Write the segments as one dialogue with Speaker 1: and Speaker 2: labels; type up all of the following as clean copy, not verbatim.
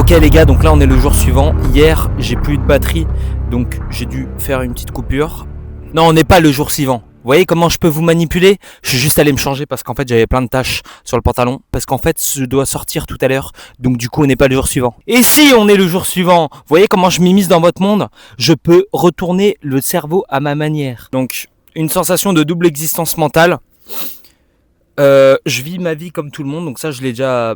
Speaker 1: Ok les gars, donc là on est le jour suivant. Hier j'ai plus de batterie, donc j'ai dû faire une petite coupure. Non, on n'est pas le jour suivant. Vous voyez comment je peux vous manipuler? Je suis juste allé me changer parce qu'en fait j'avais plein de taches sur le pantalon. Parce qu'en fait je dois sortir tout à l'heure. Donc du coup on n'est pas le jour suivant. Et si on est le jour suivant, vous voyez comment je m'immisce dans votre monde? Je peux retourner le cerveau à ma manière. Donc une sensation de double existence mentale. Je vis ma vie comme tout le monde, donc ça je l'ai déjà...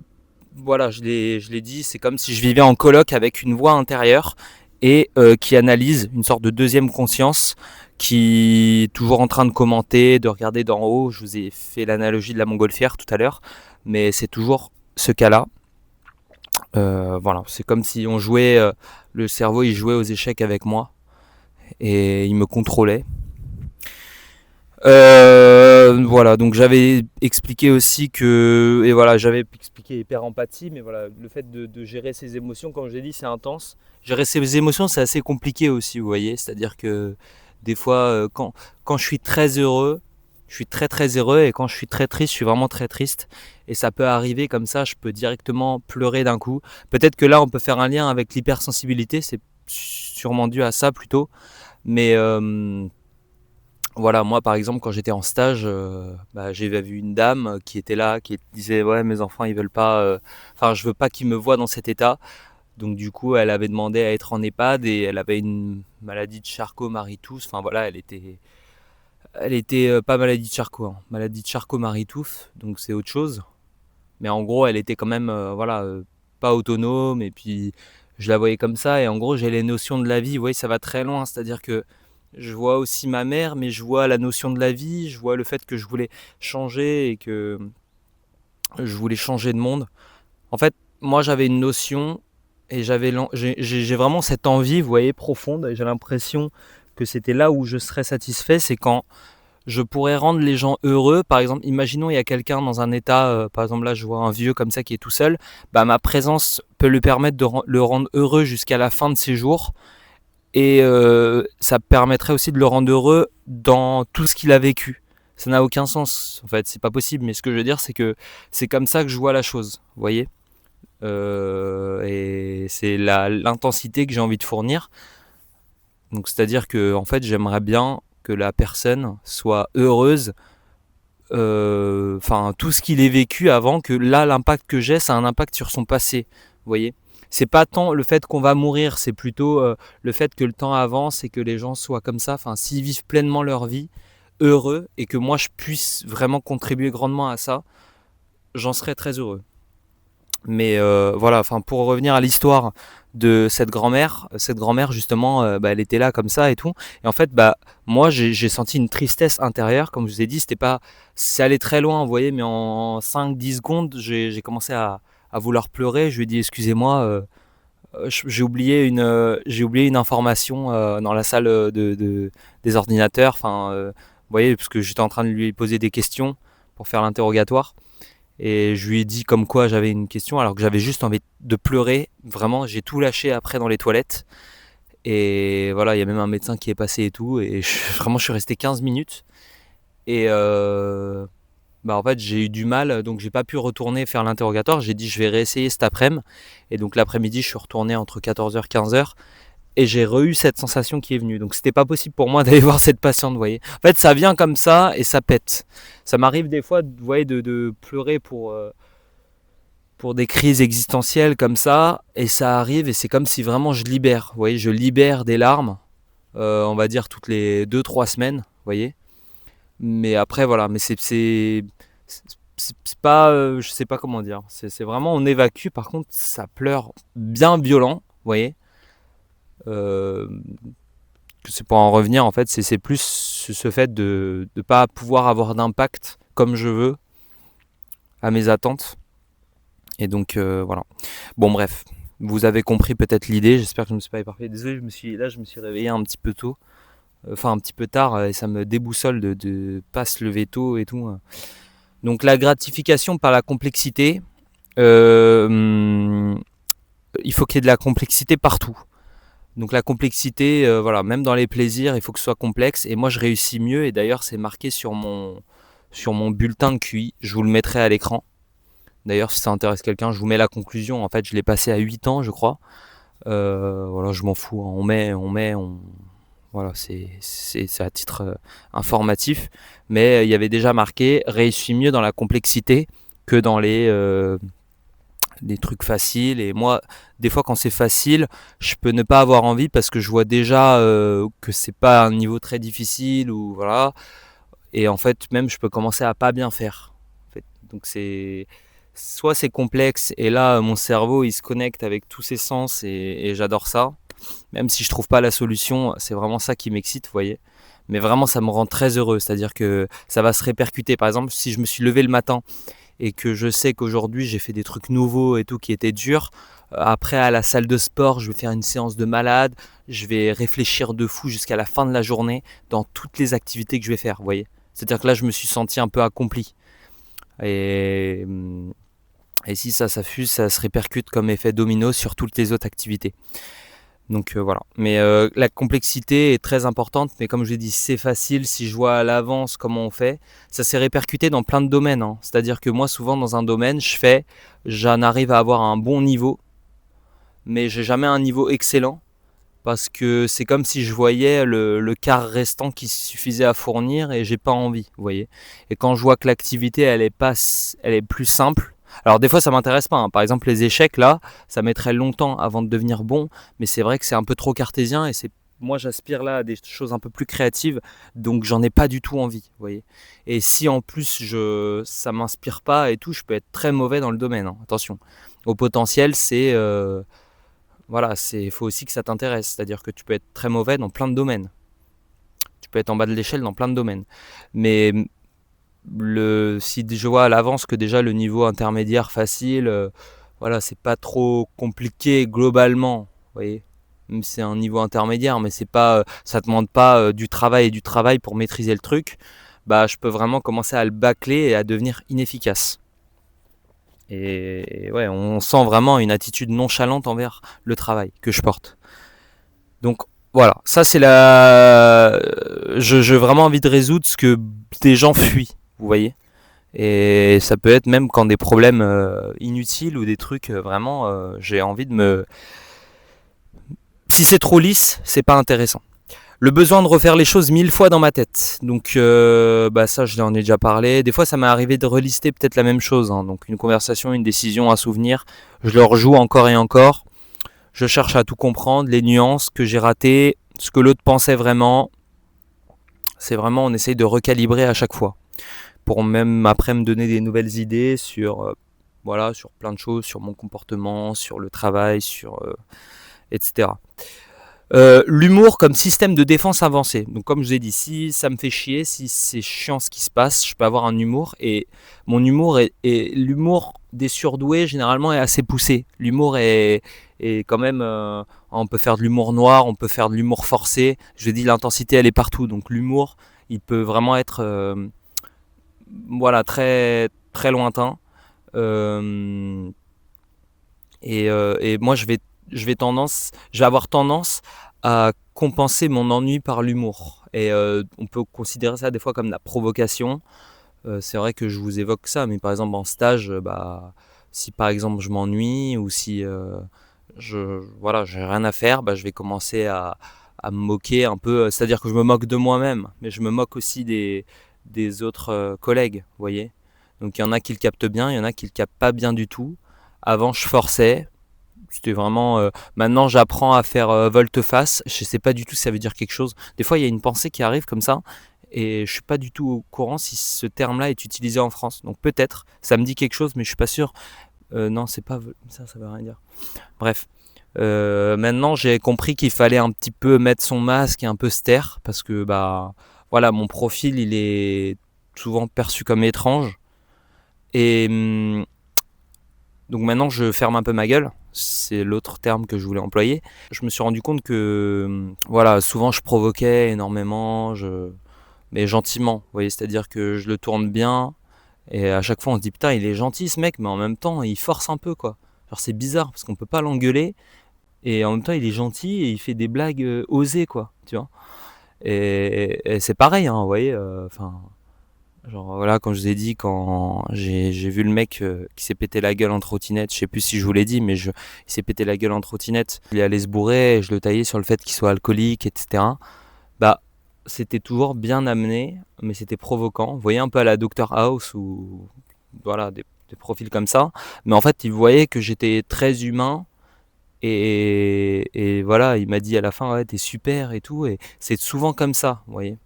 Speaker 1: Voilà, je l'ai dit, c'est comme si je vivais en coloc avec une voix intérieure et qui analyse une sorte de deuxième conscience qui est toujours en train de commenter, de regarder d'en haut. Je vous ai fait l'analogie de la montgolfière tout à l'heure, mais c'est toujours ce cas-là. Voilà, c'est comme si on jouait, le cerveau il jouait aux échecs avec moi et il me contrôlait. Voilà, donc j'avais expliqué aussi que, et voilà, j'avais expliqué hyper empathie, mais voilà, le fait de gérer ses émotions, comme j'ai dit, c'est intense. Gérer ses émotions, c'est assez compliqué aussi, vous voyez, c'est-à-dire que des fois, quand je suis très heureux, je suis très très heureux, et quand je suis très triste, je suis vraiment très triste, et ça peut arriver comme ça, je peux directement pleurer d'un coup. Peut-être que là, on peut faire un lien avec l'hypersensibilité, c'est sûrement dû à ça plutôt, mais voilà, moi par exemple quand j'étais en stage, j'ai vu une dame qui était là, qui disait ouais mes enfants ils veulent pas, enfin je veux pas qu'ils me voient dans cet état. Donc du coup elle avait demandé à être en EHPAD et elle avait une maladie de Charcot-Marie-Tooth. Enfin voilà, elle était pas maladie de Charcot, hein, maladie de Charcot-Marie-Tooth, donc c'est autre chose. Mais en gros elle était quand même pas autonome et puis je la voyais comme ça et en gros j'ai les notions de la vie, vous voyez ça va très loin, c'est-à-dire que je vois aussi ma mère, mais je vois la notion de la vie, je vois le fait que je voulais changer et que je voulais changer de monde. En fait, moi j'avais une notion et j'ai vraiment cette envie, vous voyez, profonde, et j'ai l'impression que c'était là où je serais satisfait, c'est quand je pourrais rendre les gens heureux. Par exemple, imaginons il y a quelqu'un dans un état, par exemple là je vois un vieux comme ça qui est tout seul, bah ma présence peut lui permettre de le rendre heureux jusqu'à la fin de ses jours. Et ça permettrait aussi de le rendre heureux dans tout ce qu'il a vécu. Ça n'a aucun sens, en fait, c'est pas possible. Mais ce que je veux dire, c'est que c'est comme ça que je vois la chose, vous voyez. Et c'est l'intensité que j'ai envie de fournir. Donc c'est-à-dire que en fait, j'aimerais bien que la personne soit heureuse. Enfin, tout ce qu'il ait vécu avant, que là, l'impact que j'ai, ça a un impact sur son passé, vous voyez. C'est pas tant le fait qu'on va mourir, c'est plutôt le fait que le temps avance et que les gens soient comme ça, enfin s'ils vivent pleinement leur vie, heureux, et que moi je puisse vraiment contribuer grandement à ça, j'en serais très heureux. Mais voilà, enfin pour revenir à l'histoire de cette grand-mère justement, elle était là comme ça et tout. Et en fait, moi j'ai senti une tristesse intérieure, comme je vous ai dit, c'est allé très loin, vous voyez, mais en 5-10 secondes, j'ai commencé à vouloir pleurer. Je lui ai dit excusez-moi, j'ai oublié une information dans la salle des ordinateurs. Enfin, vous voyez, parce que j'étais en train de lui poser des questions pour faire l'interrogatoire. Et je lui ai dit comme quoi j'avais une question alors que j'avais juste envie de pleurer. Vraiment, j'ai tout lâché après dans les toilettes. Et voilà, il y a même un médecin qui est passé et tout. Et vraiment, je suis resté 15 minutes. Et en fait, j'ai eu du mal, donc j'ai pas pu retourner faire l'interrogatoire. J'ai dit je vais réessayer cet après-midi. Et donc l'après-midi, je suis retourné entre 14h et 15h. Et j'ai eu cette sensation qui est venue. Donc c'était pas possible pour moi d'aller voir cette patiente, vous voyez. En fait, ça vient comme ça et ça pète. Ça m'arrive des fois, vous voyez, de pleurer pour des crises existentielles comme ça. Et ça arrive et c'est comme si vraiment je libère. Vous voyez, je libère des larmes, on va dire toutes les 2-3 semaines, vous voyez. Mais après, voilà, mais c'est pas, je sais pas comment dire. C'est vraiment, on évacue. Par contre, ça pleure bien violent, vous voyez. C'est pour en revenir en fait, c'est plus ce fait de ne pas pouvoir avoir d'impact comme je veux à mes attentes. Et donc voilà. Bon bref, vous avez compris peut-être l'idée, j'espère que je ne me suis pas éparpillé. Désolé, je me suis réveillé un petit peu tôt. Enfin un petit peu tard et ça me déboussole de pas se lever tôt et tout. Donc la gratification par la complexité, il faut qu'il y ait de la complexité partout. Donc la complexité, voilà, même dans les plaisirs, il faut que ce soit complexe. Et moi, je réussis mieux. Et d'ailleurs, c'est marqué sur mon bulletin de QI. Je vous le mettrai à l'écran. D'ailleurs, si ça intéresse quelqu'un, je vous mets la conclusion. En fait, je l'ai passé à 8 ans, je crois. Voilà, je m'en fous, hein. Voilà, c'est à titre informatif. Mais il y avait déjà marqué réussit mieux dans la complexité que dans les trucs faciles. Et moi, des fois, quand c'est facile, je peux ne pas avoir envie parce que je vois déjà que c'est pas un niveau très difficile ou voilà. Et en fait, même, je peux commencer à pas bien faire. En fait. Donc, soit c'est complexe et là, mon cerveau, il se connecte avec tous ses sens et j'adore ça. Même si je trouve pas la solution, c'est vraiment ça qui m'excite, vous voyez. Mais vraiment, ça me rend très heureux. C'est-à-dire que ça va se répercuter. Par exemple, si je me suis levé le matin et que je sais qu'aujourd'hui j'ai fait des trucs nouveaux et tout qui étaient durs, après à la salle de sport, je vais faire une séance de malade, je vais réfléchir de fou jusqu'à la fin de la journée dans toutes les activités que je vais faire, vous voyez. C'est-à-dire que là, je me suis senti un peu accompli. Et, et si ça fuse, ça se répercute comme effet domino sur toutes les autres activités. Donc voilà. Mais la complexité est très importante, mais comme je l'ai dit, c'est facile si je vois à l'avance comment on fait. Ça s'est répercuté dans plein de domaines, hein. C'est-à-dire que moi, souvent dans un domaine, j'en arrive à avoir un bon niveau, mais j'ai jamais un niveau excellent parce que c'est comme si je voyais le quart restant qui suffisait à fournir et j'ai pas envie, vous voyez. Et quand je vois que l'activité elle est plus simple. Alors des fois ça m'intéresse pas, hein. Par exemple les échecs là, ça mettrait longtemps avant de devenir bon, mais c'est vrai que c'est un peu trop cartésien et c'est moi j'aspire là à des choses un peu plus créatives, donc j'en ai pas du tout envie, vous voyez. Et si en plus ça m'inspire pas et tout, je peux être très mauvais dans le domaine, hein. Attention. Au potentiel, voilà, il faut aussi que ça t'intéresse. C'est-à-dire que tu peux être très mauvais dans plein de domaines. Tu peux être en bas de l'échelle dans plein de domaines. Mais si je vois à l'avance que déjà le niveau intermédiaire facile, voilà, c'est pas trop compliqué globalement. Vous voyez, même si c'est un niveau intermédiaire, mais c'est pas, ça demande pas du travail et du travail pour maîtriser le truc. Bah, je peux vraiment commencer à le bâcler et à devenir inefficace. Et ouais, on sent vraiment une attitude nonchalante envers le travail que je porte. Donc voilà, ça c'est j'ai vraiment envie de résoudre ce que des gens fuient, vous voyez. Et ça peut être même quand des problèmes inutiles ou des trucs vraiment, j'ai envie de me... Si c'est trop lisse, c'est pas intéressant. Le besoin de refaire les choses 1000 fois dans ma tête. Donc ça, je l'en ai déjà parlé. Des fois, ça m'est arrivé de relister peut-être la même chose, hein. Donc une conversation, une décision, un souvenir. Je le rejoue encore et encore. Je cherche à tout comprendre, les nuances que j'ai ratées, ce que l'autre pensait vraiment. C'est vraiment, on essaye de recalibrer à chaque fois. Pour même après me donner des nouvelles idées voilà, sur plein de choses, sur mon comportement, sur le travail, etc. L'humour comme système de défense avancé. Donc comme je vous ai dit, si ça me fait chier, si c'est chiant ce qui se passe, je peux avoir un humour. Et mon humour l'humour des surdoués généralement est assez poussé. L'humour est quand même... on peut faire de l'humour noir, on peut faire de l'humour forcé. Je vous ai dit, l'intensité elle est partout. Donc l'humour, il peut vraiment être voilà, très, très lointain. Euh, et moi je vais avoir tendance à compenser mon ennui par l'humour. Et on peut considérer ça des fois comme de la provocation. C'est vrai que je vous évoque ça, mais par exemple en stage, si par exemple je m'ennuie ou si voilà, j'ai rien à faire, je vais commencer à me moquer un peu. C'est-à-dire que je me moque de moi-même, mais je me moque aussi des autres collègues, vous voyez. Donc il y en a qui le captent bien, il y en a qui le captent pas bien du tout. Avant je forçais, c'était vraiment... maintenant j'apprends à faire volte-face, je sais pas du tout si ça veut dire quelque chose. Des fois il y a une pensée qui arrive comme ça, et je suis pas du tout au courant si ce terme-là est utilisé en France. Donc peut-être, ça me dit quelque chose, mais je suis pas sûr. Non, c'est pas... ça veut rien dire. Bref. Maintenant j'ai compris qu'il fallait un petit peu mettre son masque et un peu se taire, parce que voilà, mon profil il est souvent perçu comme étrange. Et donc maintenant je ferme un peu ma gueule, c'est l'autre terme que je voulais employer. Je me suis rendu compte que voilà, souvent je provoquais énormément, mais gentiment, vous voyez, c'est-à-dire que je le tourne bien et à chaque fois on se dit putain il est gentil ce mec, mais en même temps il force un peu quoi. Genre c'est bizarre parce qu'on peut pas l'engueuler et en même temps il est gentil et il fait des blagues osées quoi, tu vois. Et c'est pareil, hein, vous voyez, enfin Genre voilà, quand je vous ai dit, quand j'ai vu le mec qui s'est pété la gueule en trottinette, je sais plus si je vous l'ai dit, mais il s'est pété la gueule en trottinette, il est allé se bourrer et je le taillais sur le fait qu'il soit alcoolique, etc. Bah, c'était toujours bien amené, mais c'était provoquant. Vous voyez un peu à la Dr House ou voilà, des profils comme ça. Mais en fait, il voyait que j'étais très humain et voilà, il m'a dit à la fin, ouais, t'es super et tout. Et c'est souvent comme ça, vous voyez.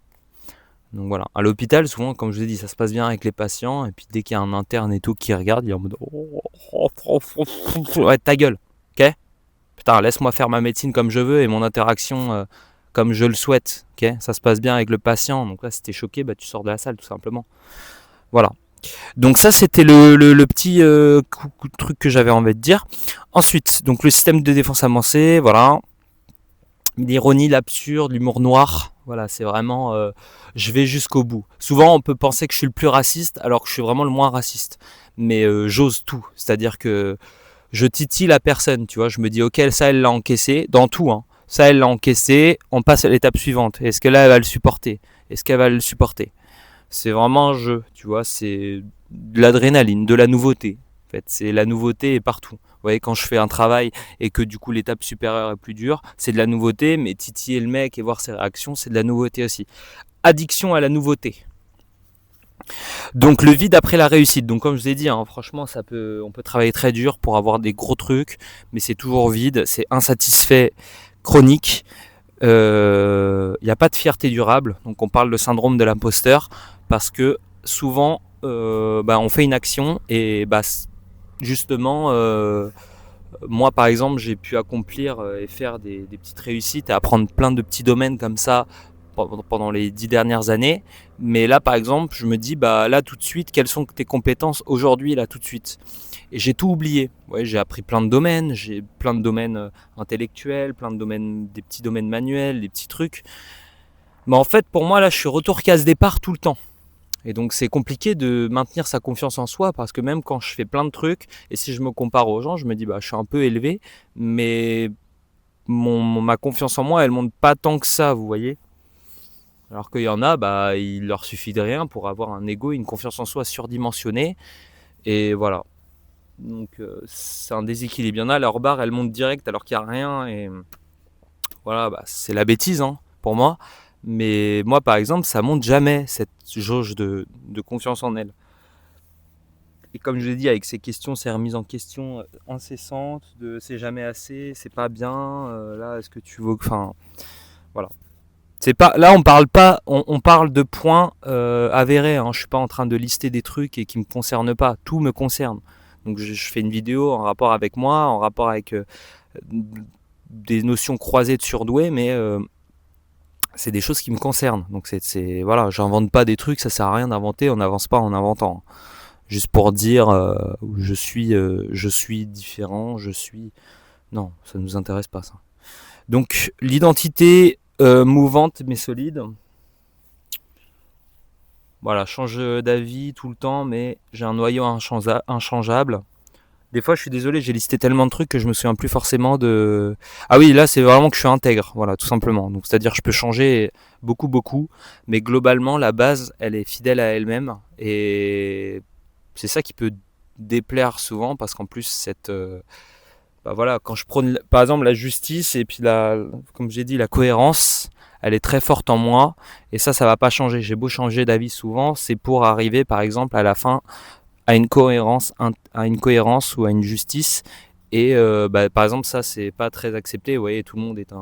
Speaker 1: Donc voilà, à l'hôpital, souvent, comme je vous ai dit, ça se passe bien avec les patients. Et puis dès qu'il y a un interne et tout qui regarde, il est en mode ouais, ta gueule, ok? Putain, laisse-moi faire ma médecine comme je veux et mon interaction comme je le souhaite, ok? Ça se passe bien avec le patient. Donc là, si t'es choqué, bah, tu sors de la salle, tout simplement. Voilà. Donc ça, c'était le petit truc que j'avais envie de dire. Ensuite, donc le système de défense avancé, voilà. L'ironie, l'absurde, l'humour noir. Voilà, c'est vraiment, je vais jusqu'au bout. Souvent, on peut penser que je suis le plus raciste, alors que je suis vraiment le moins raciste. Mais j'ose tout. C'est-à-dire que je titille la personne, tu vois. Je me dis, ok, ça, elle l'a encaissé, dans tout, hein. Ça, elle l'a encaissé, on passe à l'étape suivante. Est-ce que là, elle va le supporter? Est-ce qu'elle va le supporter? C'est vraiment un jeu, tu vois. C'est de l'adrénaline, de la nouveauté. En fait, c'est la nouveauté est partout. Vous voyez, quand je fais un travail et que du coup l'étape supérieure est plus dure, c'est de la nouveauté, mais titiller le mec et voir ses réactions, c'est de la nouveauté aussi. Addiction à la nouveauté. Donc le vide après la réussite. Donc comme je vous ai dit, hein, franchement, on peut travailler très dur pour avoir des gros trucs, mais c'est toujours vide, c'est insatisfait chronique. Il n'y a pas de fierté durable. Donc on parle de syndrome de l'imposteur parce que souvent, on fait une action et justement, moi par exemple, j'ai pu accomplir et faire des petites réussites et apprendre plein de petits domaines comme ça pendant les 10 dernières années. Mais là par exemple, je me dis, là tout de suite, quelles sont tes compétences aujourd'hui, là tout de suite? Et j'ai tout oublié. Ouais, j'ai appris plein de domaines, j'ai plein de domaines intellectuels, plein de domaines, des petits domaines manuels, des petits trucs. Mais en fait, pour moi, là, je suis retour case départ tout le temps. Et donc, c'est compliqué de maintenir sa confiance en soi parce que même quand je fais plein de trucs, et si je me compare aux gens, je me dis, je suis un peu élevé, mais ma confiance en moi, elle monte pas tant que ça, vous voyez. Alors qu'il y en a, il leur suffit de rien pour avoir un ego et une confiance en soi surdimensionnée. Et voilà. Donc c'est un déséquilibre. Il y en a, leur barre elle monte direct alors qu'il n'y a rien. Et voilà, c'est la bêtise hein, pour moi. Mais moi par exemple, ça monte jamais cette jauge de confiance en elle. Et comme je l'ai dit, avec ces questions, ces remises en question incessantes, de c'est jamais assez, c'est pas bien, là est-ce que tu veux. Enfin, voilà. C'est pas, là on parle pas, on parle de points avérés. Hein. Je suis pas en train de lister des trucs et qui me concernent pas. Tout me concerne. Donc je fais une vidéo en rapport avec moi, en rapport avec des notions croisées de surdoué, mais c'est des choses qui me concernent. Donc voilà, j'invente pas des trucs, ça sert à rien d'inventer, on n'avance pas en inventant. Juste pour dire je suis différent, non, ça nous intéresse pas ça. Donc l'identité mouvante mais solide. Voilà, change d'avis tout le temps, mais j'ai un noyau inchangeable. Des fois, je suis désolé, j'ai listé tellement de trucs que je me souviens plus forcément de. Ah oui, là, c'est vraiment que je suis intègre, voilà, tout simplement. Donc, c'est-à-dire, que je peux changer beaucoup, mais globalement, la base, elle est fidèle à elle-même, et c'est ça qui peut déplaire souvent, parce qu'en plus, voilà, quand je prône, par exemple, la justice et puis comme j'ai dit, la cohérence, elle est très forte en moi, et ça va pas changer. J'ai beau changer d'avis souvent, c'est pour arriver, par exemple, à la fin à une cohérence ou à une justice. Et par exemple, ça, c'est pas très accepté. Vous voyez, tout le monde est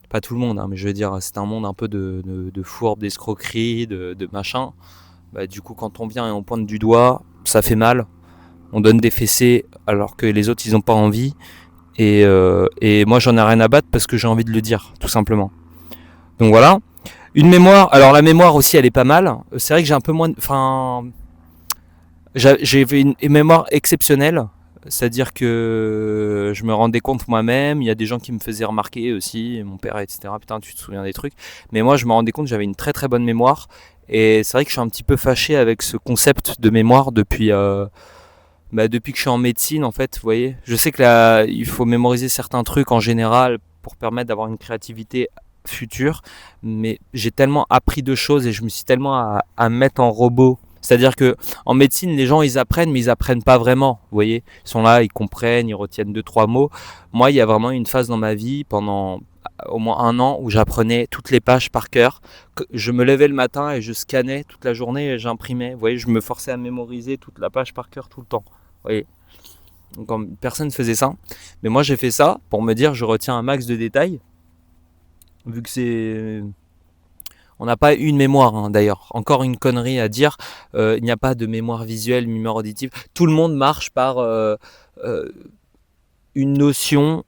Speaker 1: pas tout le monde, hein, mais je veux dire, c'est un monde un peu de fourbe, d'escroquerie, de machin. Du coup, quand on vient et on pointe du doigt, ça fait mal. On donne des fessées alors que les autres, ils ont pas envie. Et moi, j'en ai rien à battre parce que j'ai envie de le dire, tout simplement. Donc voilà. Une mémoire. Alors la mémoire aussi, elle est pas mal. C'est vrai que j'ai un peu moins. Enfin, j'ai une mémoire exceptionnelle. C'est-à-dire que je me rendais compte moi-même, il y a des gens qui me faisaient remarquer aussi, mon père, etc. Putain, tu te souviens des trucs. Mais moi, je me rendais compte que j'avais une très très bonne mémoire. Et c'est vrai que je suis un petit peu fâché avec ce concept de mémoire depuis que je suis en médecine, en fait. Vous voyez, je sais que là, il faut mémoriser certains trucs en général pour permettre d'avoir une créativité futur, mais j'ai tellement appris de choses et je me suis tellement à mettre en robot. C'est-à-dire que en médecine, les gens ils apprennent, mais ils apprennent pas vraiment. Vous voyez, ils sont là, ils comprennent, ils retiennent deux trois mots. Moi, il y a vraiment une phase dans ma vie pendant au moins un an où j'apprenais toutes les pages par cœur. Je me levais le matin et je scannais toute la journée et j'imprimais. Vous voyez, je me forçais à mémoriser toute la page par cœur tout le temps. Vous voyez. Donc personne faisait ça, mais moi j'ai fait ça pour me dire je retiens un max de détails, vu que c'est on n'a pas une mémoire d'ailleurs. Encore une connerie à dire. Il n'y a pas de mémoire visuelle, mémoire auditive. Tout le monde marche par euh, une notion.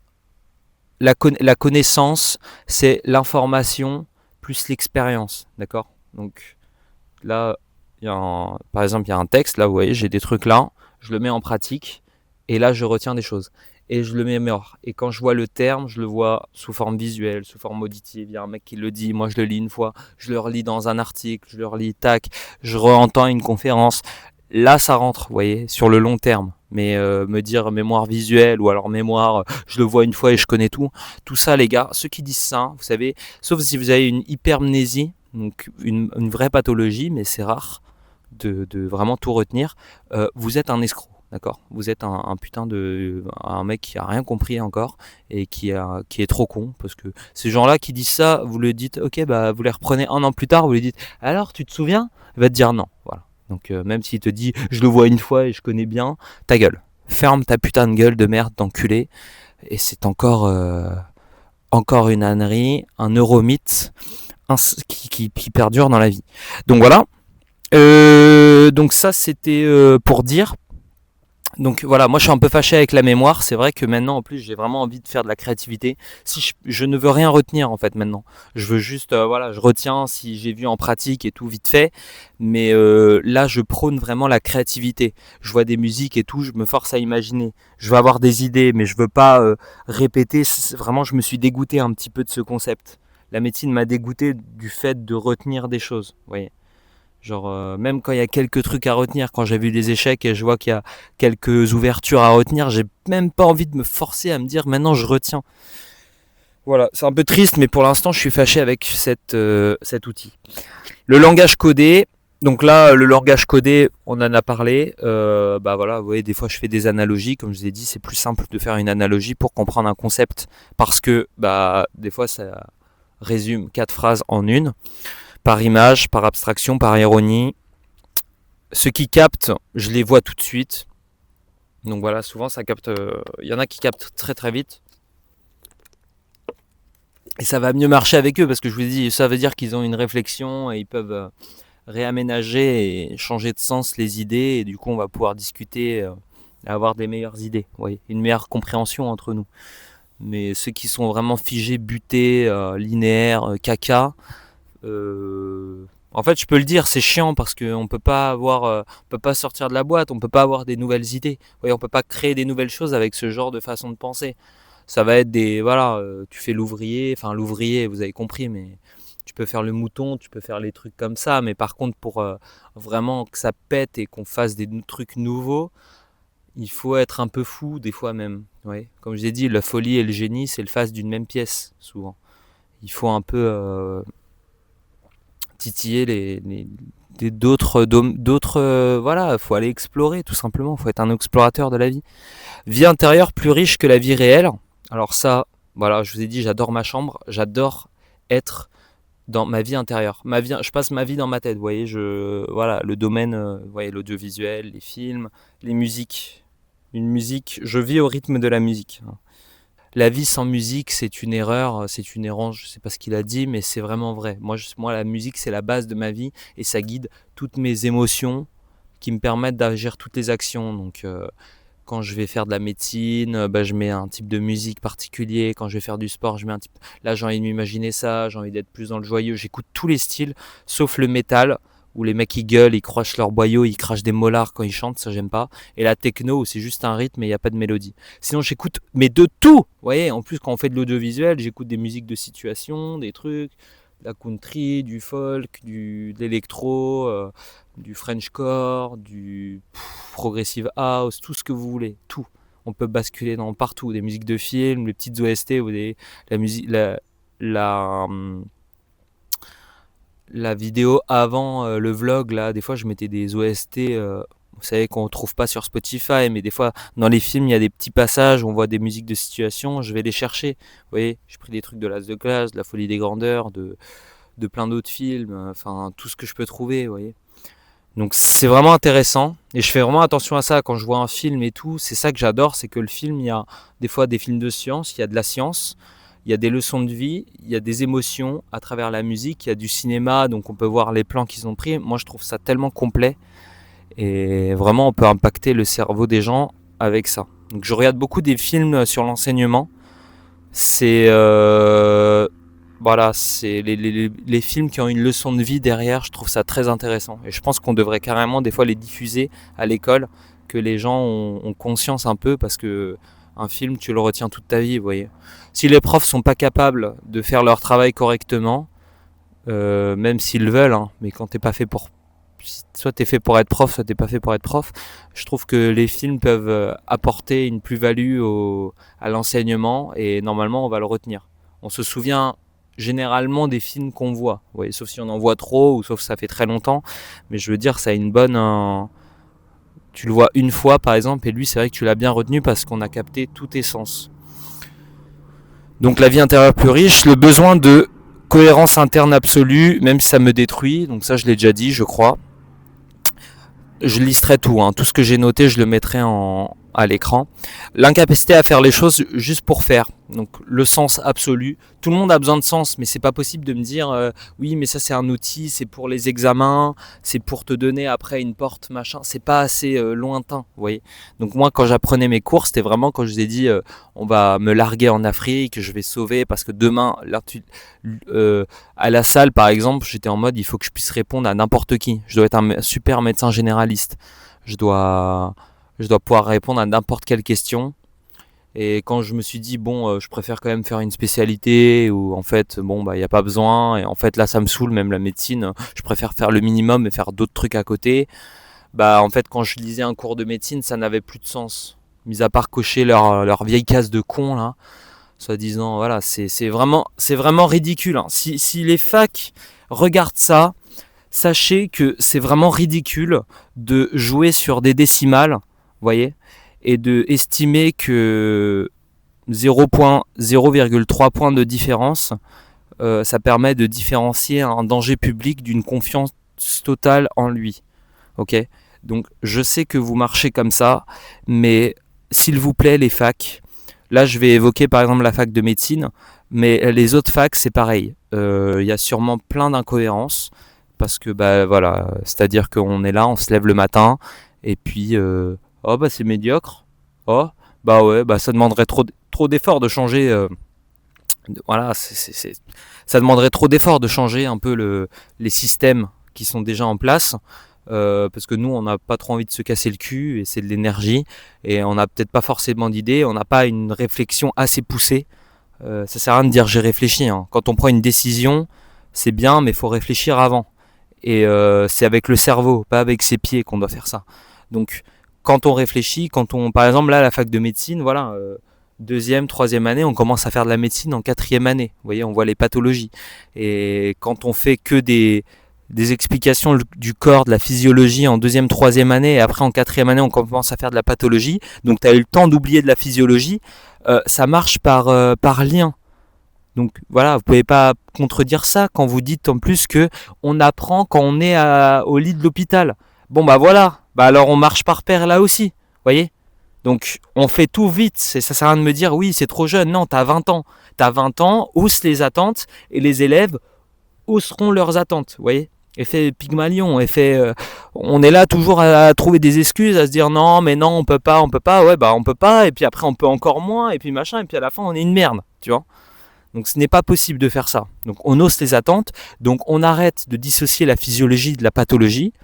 Speaker 1: La connaissance, c'est l'information plus l'expérience, d'accord. Donc là, par exemple, il y a un texte. Là, vous voyez, j'ai des trucs là. Je le mets en pratique et là, je retiens des choses. Et je le mémore. Et quand je vois le terme, je le vois sous forme visuelle, sous forme auditive. Il y a un mec qui le dit, moi je le lis une fois, je le relis dans un article, je le relis, tac, je re-entends une conférence. Là, ça rentre, vous voyez, sur le long terme. Mais me dire mémoire visuelle ou alors mémoire, je le vois une fois et je connais tout. Tout ça, les gars, ceux qui disent ça, vous savez, sauf si vous avez une hypermnésie, donc une vraie pathologie, mais c'est rare de vraiment tout retenir, vous êtes un escroc. D'accord. Vous êtes un putain un mec qui a rien compris encore et qui est trop con, parce que ces gens-là qui disent ça, vous le dites, ok, bah vous les reprenez un an plus tard, vous lui dites, alors tu te souviens? Il va te dire non. Voilà. Donc même s'il te dit, je le vois une fois et je connais bien, ta gueule. Ferme ta putain de gueule de merde d'enculé. Et c'est encore une ânerie, un neuromythe qui perdure dans la vie. Donc voilà. Donc ça c'était pour dire. Donc voilà, moi je suis un peu fâché avec la mémoire. C'est vrai que maintenant en plus j'ai vraiment envie de faire de la créativité. Si je ne veux rien retenir en fait maintenant. Je veux juste voilà, je retiens si j'ai vu en pratique et tout vite fait. Mais là je prône vraiment la créativité. Je vois des musiques et tout, je me force à imaginer. Je veux avoir des idées, mais je veux pas répéter. Vraiment, je me suis dégoûté un petit peu de ce concept. La médecine m'a dégoûté du fait de retenir des choses. Vous voyez. Genre, même quand il y a quelques trucs à retenir, quand j'ai vu des échecs et je vois qu'il y a quelques ouvertures à retenir, j'ai même pas envie de me forcer à me dire maintenant je retiens. Voilà, c'est un peu triste, mais pour l'instant je suis fâché avec cet outil. Le langage codé, donc là, le langage codé, on en a parlé. Bah voilà, vous voyez, des fois je fais des analogies, comme je vous ai dit, c'est plus simple de faire une analogie pour comprendre un concept, parce que bah des fois ça résume 4 phrases en une. Par image, par abstraction, par ironie. Ceux qui captent, je les vois tout de suite. Donc voilà, souvent ça capte. Il y en a qui captent très très vite. Et ça va mieux marcher avec eux parce que je vous ai dit, ça veut dire qu'ils ont une réflexion et ils peuvent réaménager et changer de sens les idées. Et du coup, on va pouvoir discuter et avoir des meilleures idées. Oui, une meilleure compréhension entre nous. Mais ceux qui sont vraiment figés, butés, linéaires, caca, en fait, je peux le dire, c'est chiant parce qu'on peut pas on peut pas sortir de la boîte, on peut pas avoir des nouvelles idées. On peut pas créer des nouvelles choses avec ce genre de façon de penser. Ça va être voilà, tu fais l'ouvrier, vous avez compris, mais tu peux faire le mouton, tu peux faire les trucs comme ça, mais par contre, pour vraiment que ça pète et qu'on fasse des trucs nouveaux, il faut être un peu fou, des fois même. Ouais. Comme je l'ai dit, la folie et le génie, c'est le face d'une même pièce, souvent. Il faut un peu titiller d'autres voilà, faut aller explorer tout simplement, faut être un explorateur de la vie. Vie intérieure plus riche que la vie réelle. Alors ça, voilà, je vous ai dit, j'adore ma chambre, j'adore être dans ma vie intérieure. Je passe ma vie dans ma tête, vous voyez, voilà, le domaine, vous voyez, l'audiovisuel, les films, les musiques. Une musique, je vis au rythme de la musique. La vie sans musique, c'est une erreur, c'est une errance, je ne sais pas ce qu'il a dit, mais c'est vraiment vrai. Moi, la musique, c'est la base de ma vie et ça guide toutes mes émotions qui me permettent d'agir toutes les actions. Donc, quand je vais faire de la médecine, je mets un type de musique particulier. Quand je vais faire du sport, je mets un type. Là, j'ai envie de m'imaginer ça, j'ai envie d'être plus dans le joyeux. J'écoute tous les styles, sauf le métal, où les mecs ils gueulent, ils crochent leur boyau, ils crachent des molards quand ils chantent, ça j'aime pas. Et la techno, où c'est juste un rythme et il n'y a pas de mélodie. Sinon, j'écoute, mais de tout. Vous voyez, en plus, quand on fait de l'audiovisuel, j'écoute des musiques de situation, des trucs, de la country, du folk, de l'électro, du Frenchcore, du progressive house, tout ce que vous voulez, tout. On peut basculer dans partout, des musiques de films, les petites OST ou la musique, la, la vidéo avant le vlog, là, des fois je mettais des OST, vous savez qu'on ne trouve pas sur Spotify, mais des fois dans les films il y a des petits passages où on voit des musiques de situation, je vais les chercher. Vous voyez, j'ai pris des trucs de L'As de Glace, de La Folie des Grandeurs, de plein d'autres films, enfin tout ce que je peux trouver, vous voyez. Donc c'est vraiment intéressant et je fais vraiment attention à ça quand je vois un film et tout. C'est ça que j'adore, c'est que le film, il y a des fois des films de science, il y a de la science, il y a des leçons de vie, il y a des émotions à travers la musique, il y a du cinéma, donc on peut voir les plans qu'ils ont pris. Moi je trouve ça tellement complet et vraiment on peut impacter le cerveau des gens avec ça. Donc je regarde beaucoup des films sur l'enseignement. C'est voilà, c'est les films qui ont une leçon de vie derrière, je trouve ça très intéressant. Et je pense qu'on devrait carrément des fois les diffuser à l'école, que les gens ont conscience un peu, parce que un film, tu le retiens toute ta vie, vous voyez. Si les profs sont pas capables de faire leur travail correctement, même s'ils le veulent, hein, mais quand t'es pas fait pour... Soit t'es fait pour être prof, soit t'es pas fait pour être prof, je trouve que les films peuvent apporter une plus-value à l'enseignement, et normalement on va le retenir. On se souvient généralement des films qu'on voit, ouais, sauf si on en voit trop ou sauf si ça fait très longtemps, mais je veux dire ça a une bonne tu le vois une fois par exemple et lui c'est vrai que tu l'as bien retenu parce qu'on a capté tous tes sens. Donc la vie intérieure plus riche, le besoin de cohérence interne absolue, même si ça me détruit, donc ça je l'ai déjà dit je crois. Je listerai tout, hein. Tout ce que j'ai noté je le mettrai à l'écran. L'incapacité à faire les choses juste pour faire, donc le sens absolu. Tout le monde a besoin de sens, mais c'est pas possible de me dire oui mais ça c'est un outil, c'est pour les examens, c'est pour te donner après une porte machin, c'est pas assez lointain, vous voyez. Donc moi quand j'apprenais mes cours, c'était vraiment quand je vous ai dit on va me larguer en Afrique, je vais sauver parce que demain là à la salle par exemple, j'étais en mode il faut que je puisse répondre à n'importe qui. Je dois être un super médecin généraliste. Je dois pouvoir répondre à n'importe quelle question. Et quand je me suis dit bon je préfère quand même faire une spécialité où en fait bon bah il y a pas besoin et en fait là ça me saoule même la médecine, je préfère faire le minimum et faire d'autres trucs à côté. Bah en fait quand je lisais un cours de médecine, ça n'avait plus de sens. Mis à part cocher leur vieille case de con là, soi-disant voilà, c'est vraiment ridicule, hein. Si les facs regardent ça, sachez que c'est vraiment ridicule de jouer sur des décimales, vous voyez, et de estimer que 0,3 points de différence, ça permet de différencier un danger public d'une confiance totale en lui. Ok ? Donc je sais que vous marchez comme ça, mais s'il vous plaît les facs, là je vais évoquer par exemple la fac de médecine, mais les autres facs c'est pareil. Y a sûrement plein d'incohérences, parce que bah voilà, c'est-à-dire qu'on est là, on se lève le matin, et puis oh bah c'est médiocre, oh bah ouais, bah ça demanderait trop d'efforts de changer, voilà, ça demanderait trop d'efforts de changer un peu les systèmes qui sont déjà en place. Parce que nous on n'a pas trop envie de se casser le cul et c'est de l'énergie et on n'a peut-être pas forcément d'idées, on n'a pas une réflexion assez poussée. Ça sert à rien de dire j'ai réfléchi, hein. Quand on prend une décision c'est bien mais il faut réfléchir avant et c'est avec le cerveau, pas avec ses pieds qu'on doit faire ça. Donc quand on réfléchit, par exemple là à la fac de médecine, voilà, deuxième, troisième année, on commence à faire de la médecine en quatrième année. Vous voyez, on voit les pathologies. Et quand on fait que des explications du corps, de la physiologie en deuxième, troisième année, et après en quatrième année, on commence à faire de la pathologie, donc tu as eu le temps d'oublier de la physiologie, ça marche par lien. Donc voilà, vous pouvez pas contredire ça quand vous dites en plus que on apprend quand on est au lit de l'hôpital. Bon bah voilà, bah alors on marche par paire là aussi, vous voyez. Donc on fait tout vite, ça sert à rien de me dire oui c'est trop jeune, non t'as 20 ans. T'as 20 ans, hausse les attentes et les élèves hausseront leurs attentes, vous voyez. Effet Pygmalion, on est là toujours à trouver des excuses, à se dire non mais non on peut pas, ouais bah on peut pas, et puis après on peut encore moins, et puis machin, et puis à la fin on est une merde, tu vois. Donc ce n'est pas possible de faire ça. Donc on hausse les attentes, donc on arrête de dissocier la physiologie de la pathologie,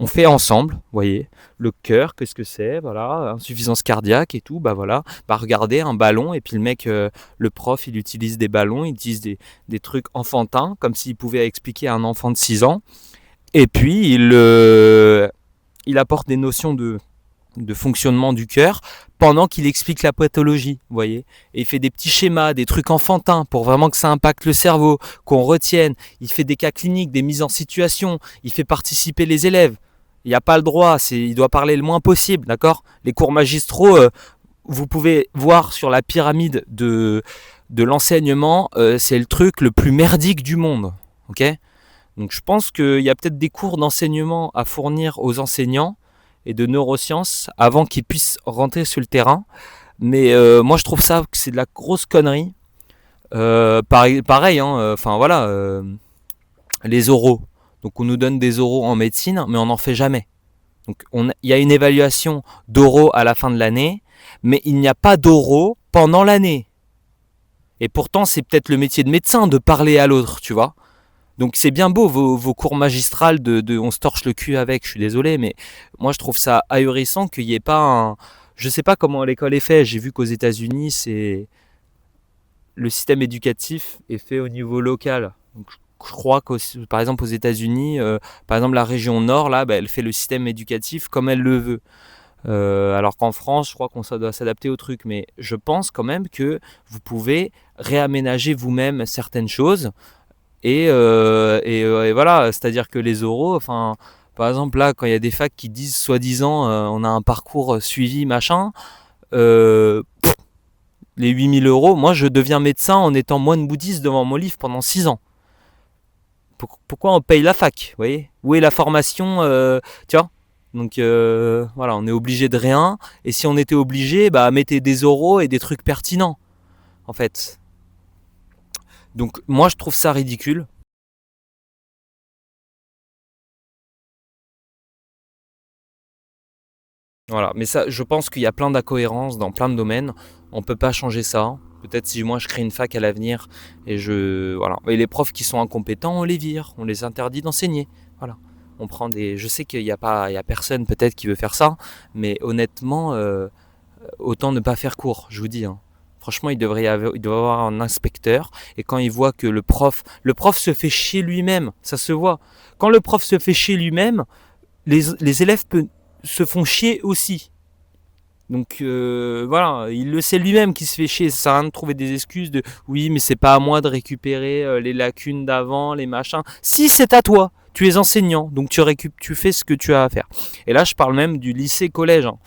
Speaker 1: on fait ensemble, vous voyez, le cœur, qu'est-ce que c'est, voilà, insuffisance cardiaque et tout, bah voilà, bah regardez un ballon, et puis le mec, le prof, il utilise des ballons, il utilise des trucs enfantins, comme s'il pouvait expliquer à un enfant de 6 ans, et puis il apporte des notions de fonctionnement du cœur pendant qu'il explique la pathologie, vous voyez. Et il fait des petits schémas, des trucs enfantins pour vraiment que ça impacte le cerveau, qu'on retienne. Il fait des cas cliniques, des mises en situation, il fait participer les élèves. Il n'y a pas le droit, il doit parler le moins possible, d'accord. Les cours magistraux, vous pouvez voir sur la pyramide de l'enseignement, c'est le truc le plus merdique du monde, ok. Donc je pense qu'il y a peut-être des cours d'enseignement à fournir aux enseignants et de neurosciences avant qu'ils puissent rentrer sur le terrain. Mais moi je trouve ça que c'est de la grosse connerie. Pareil, voilà, les oraux. Donc on nous donne des oraux en médecine, mais on n'en fait jamais. Donc il y a une évaluation d'oraux à la fin de l'année, mais il n'y a pas d'oraux pendant l'année. Et pourtant c'est peut-être le métier de médecin de parler à l'autre, tu vois. Donc c'est bien beau vos cours magistrales de on se torche le cul avec, je suis désolé, mais moi je trouve ça ahurissant qu'il n'y ait pas un... Je sais pas comment l'école est faite, j'ai vu qu'aux États-Unis, le système éducatif est fait au niveau local. Donc, je crois que par exemple aux États-Unis, par exemple la région Nord, là, elle fait le système éducatif comme elle le veut. Alors qu'en France, je crois qu'on doit s'adapter au truc, mais je pense quand même que vous pouvez réaménager vous-même certaines choses. Et voilà, c'est-à-dire que les oraux, enfin, par exemple là, quand il y a des facs qui disent soi-disant on a un parcours suivi, machin, les 8000 euros, moi je deviens médecin en étant moine bouddhiste devant mon livre pendant 6 ans. Pourquoi on paye la fac, vous voyez? Où est la formation, tu vois? Donc voilà, on est obligé de rien, et si on était obligé, mettez des euros et des trucs pertinents, en fait. Donc moi je trouve ça ridicule. Voilà, mais ça, je pense qu'il y a plein d'incohérences dans plein de domaines. On peut pas changer ça. Peut-être si moi je crée une fac à l'avenir voilà. Et les profs qui sont incompétents, on les vire, on les interdit d'enseigner. Voilà. On prend des. Je sais qu'il y a personne peut-être qui veut faire ça, mais honnêtement, autant ne pas faire cours. Je vous dis, hein. Franchement, il devrait y avoir un inspecteur, et quand il voit que le prof se fait chier lui-même, ça se voit. Quand le prof se fait chier lui-même, les élèves se font chier aussi. Donc voilà, il le sait lui-même qu'il se fait chier. Ça sert à rien de trouver des excuses de oui, mais c'est pas à moi de récupérer les lacunes d'avant, les machins. Si, c'est à toi. Tu es enseignant, donc tu fais ce que tu as à faire. Et là, je parle même du lycée-collège, hein.